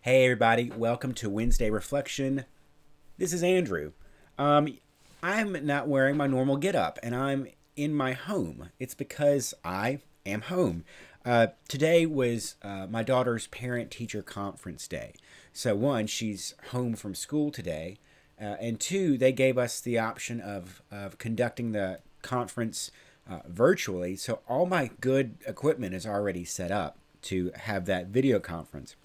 Hey everybody, welcome to Wednesday Reflection. This is Andrew. I'm not wearing my normal getup and I'm in my home. It's because I am home. Today was my daughter's parent-teacher conference day. So one, she's home from school today, and two, they gave us the option of conducting the conference virtually. So all my good equipment is already set up to have that video conference.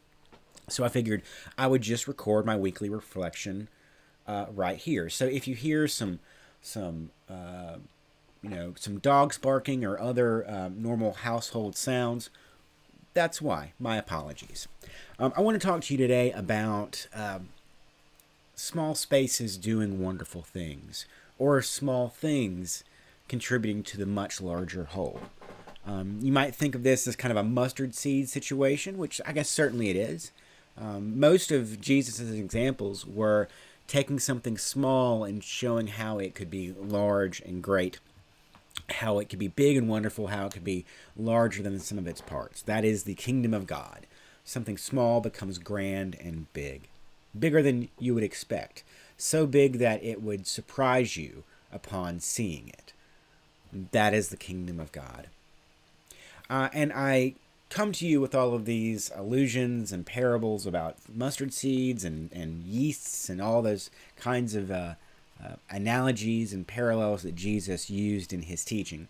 So I figured I would just record my weekly reflection right here. So if you hear some dogs barking or other normal household sounds, that's why. My apologies. I want to talk to you today about small spaces doing wonderful things, or small things contributing to the much larger whole. You might think of this as kind of a mustard seed situation, which I guess certainly it is. Most of Jesus' examples were taking something small and showing how it could be large and great, how it could be big and wonderful, how it could be larger than the sum of its parts. That is the kingdom of God. Something small becomes grand and big, bigger than you would expect, so big that it would surprise you upon seeing it. That is the kingdom of God. And I come to you with all of these allusions and parables about mustard seeds and yeasts and all those kinds of analogies and parallels that Jesus used in his teaching.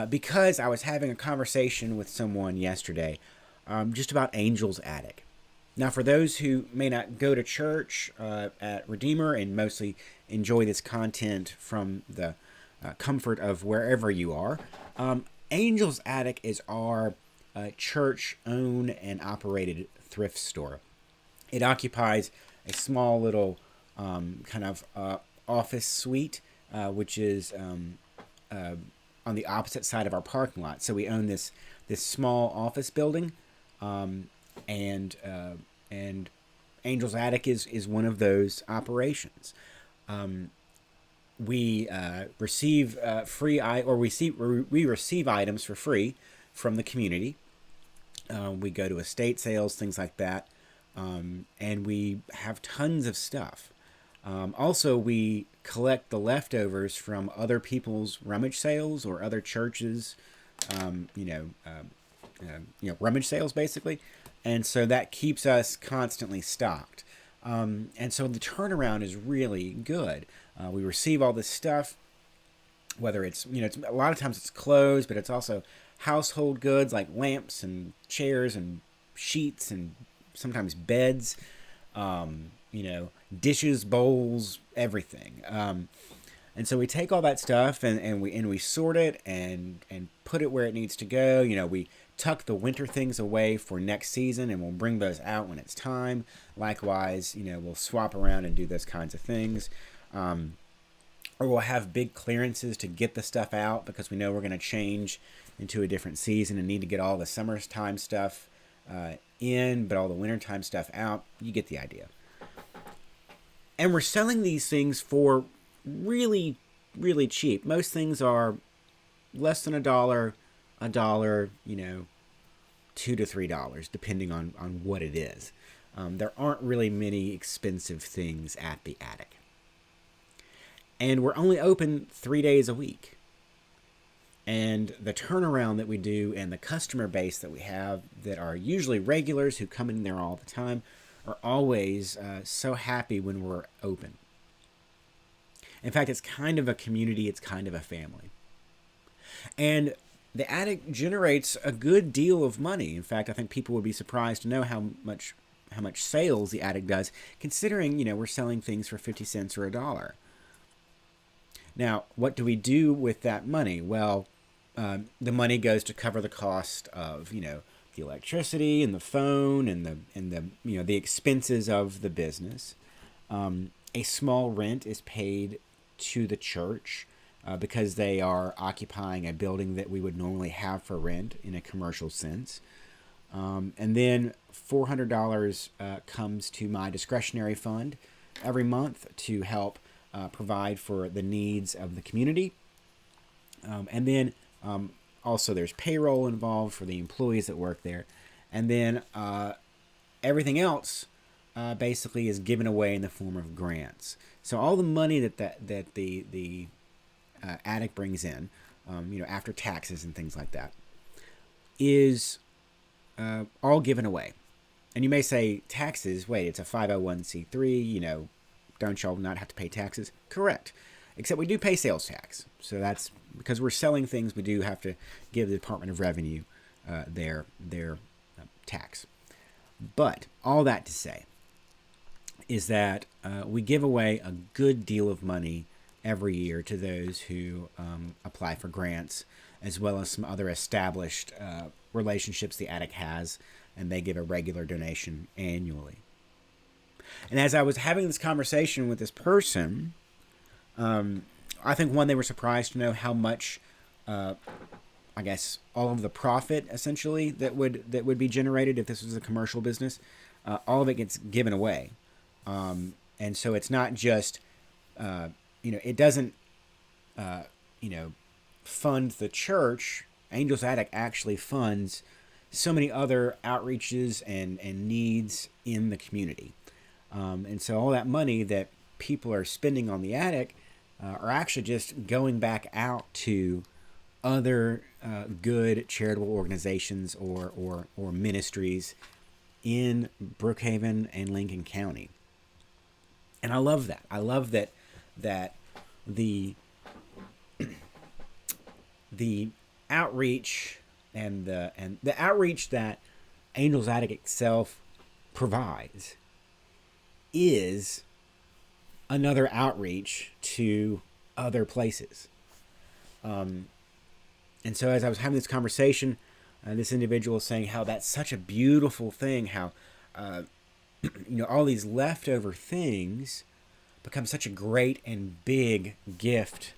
Because I was having a conversation with someone yesterday just about Angel's Attic. Now, for those who may not go to church at Redeemer and mostly enjoy this content from the comfort of wherever you are, Angel's Attic is our church-owned and operated thrift store. It occupies a small little kind of office suite, which is on the opposite side of our parking lot. So we own this small office building, and Angel's Attic is one of those operations. We receive we receive items for free from the community. We go to estate sales, things like that, and we have tons of stuff. Also, we collect the leftovers from other people's rummage sales or other churches, rummage sales basically, and so that keeps us constantly stocked. And so the turnaround is really good. We receive all this stuff, whether it's a lot of times it's clothes, but it's also household goods like lamps and chairs and sheets and sometimes beds, dishes, bowls, everything. And so we take all that stuff and we sort it and put it where it needs to go. We tuck the winter things away for next season, and we'll bring those out when it's time. Likewise, we'll swap around and do those kinds of things. Or we'll have big clearances to get the stuff out because we know we're going to change into a different season and need to get all the summertime stuff in, but all the wintertime stuff out. You get the idea. And we're selling these things for really, really cheap. Most things are less than $1, $2 to $3, depending on what it is. There aren't really many expensive things at the attic. And we're only open 3 days a week. And the turnaround that we do and the customer base that we have that are usually regulars who come in there all the time are always so happy when we're open. In fact, it's kind of a community. It's kind of a family. And the attic generates a good deal of money. In fact, I think people would be surprised to know how much sales the attic does, considering, we're selling things for 50 cents or $1. Now, what do we do with that money? Well, the money goes to cover the cost of, the electricity and the phone and the expenses of the business. A small rent is paid to the church because they are occupying a building that we would normally have for rent in a commercial sense. And then $400 comes to my discretionary fund every month to help provide for the needs of the community. And then also there's payroll involved for the employees that work there. And then everything else basically is given away in the form of grants. So all the money that the attic brings in, after taxes and things like that, is all given away. And you may say, taxes, wait, it's a 501c3, don't y'all not have to pay taxes? Correct. Except we do pay sales tax. So that's because we're selling things, we do have to give the Department of Revenue their tax. But all that to say is that we give away a good deal of money every year to those who apply for grants, as well as some other established relationships the attic has, and they give a regular donation annually. And as I was having this conversation with this person, I think one, they were surprised to know how much, I guess, all of the profit essentially that would be generated if this was a commercial business, all of it gets given away, and so it's not just, it doesn't, fund the church. Angel's Attic actually funds so many other outreaches and needs in the community. And so all that money that people are spending on the attic are actually just going back out to other good charitable organizations or ministries in Brookhaven and Lincoln County. And I love that. I love that the outreach and the outreach that Angel's Attic itself provides is another outreach to other places. And so as I was having this conversation, this individual was saying how that's such a beautiful thing, how all these leftover things become such a great and big gift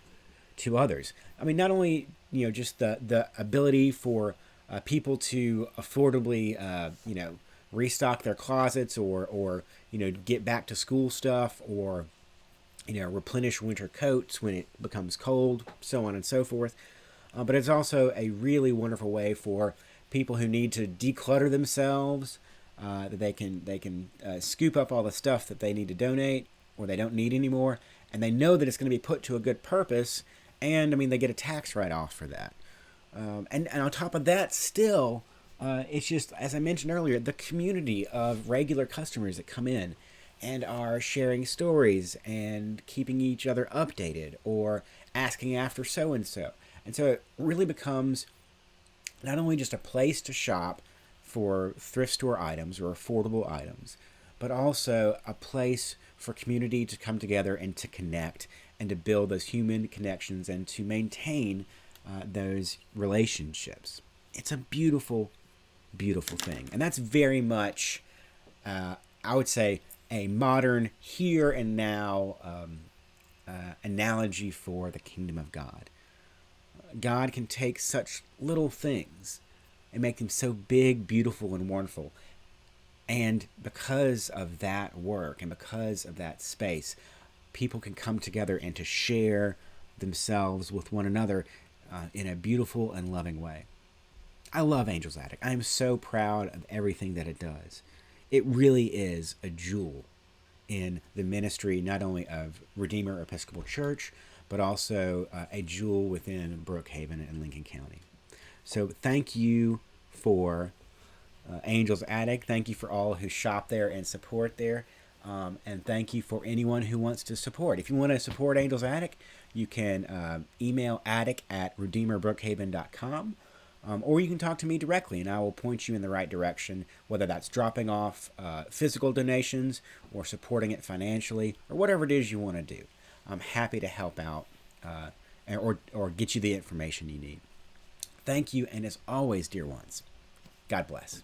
to others. I mean, not only just the ability for people to affordably restock their closets or get back to school stuff, or replenish winter coats when it becomes cold, so on and so forth. But it's also a really wonderful way for people who need to declutter themselves, that they can scoop up all the stuff that they need to donate or they don't need anymore, and they know that it's going to be put to a good purpose, and they get a tax write-off for that. And on top of that, still, it's just, as I mentioned earlier, the community of regular customers that come in and are sharing stories and keeping each other updated or asking after so-and-so. And so it really becomes not only just a place to shop for thrift store items or affordable items, but also a place for community to come together and to connect and to build those human connections and to maintain those relationships. It's a beautiful, beautiful thing. And that's very much, I would say, a modern here and now analogy for the kingdom of God. God can take such little things and make them so big, beautiful, and wonderful. And because of that work and because of that space, people can come together and to share themselves with one another in a beautiful and loving way. I love Angel's Attic. I am so proud of everything that it does. It really is a jewel in the ministry, not only of Redeemer Episcopal Church, but also a jewel within Brookhaven and Lincoln County. So thank you for Angel's Attic. Thank you for all who shop there and support there. And thank you for anyone who wants to support. If you want to support Angel's Attic, you can email attic@redeemerbrookhaven.com. Or you can talk to me directly, and I will point you in the right direction, whether that's dropping off physical donations or supporting it financially or whatever it is you want to do. I'm happy to help out or get you the information you need. Thank you, and as always, dear ones, God bless.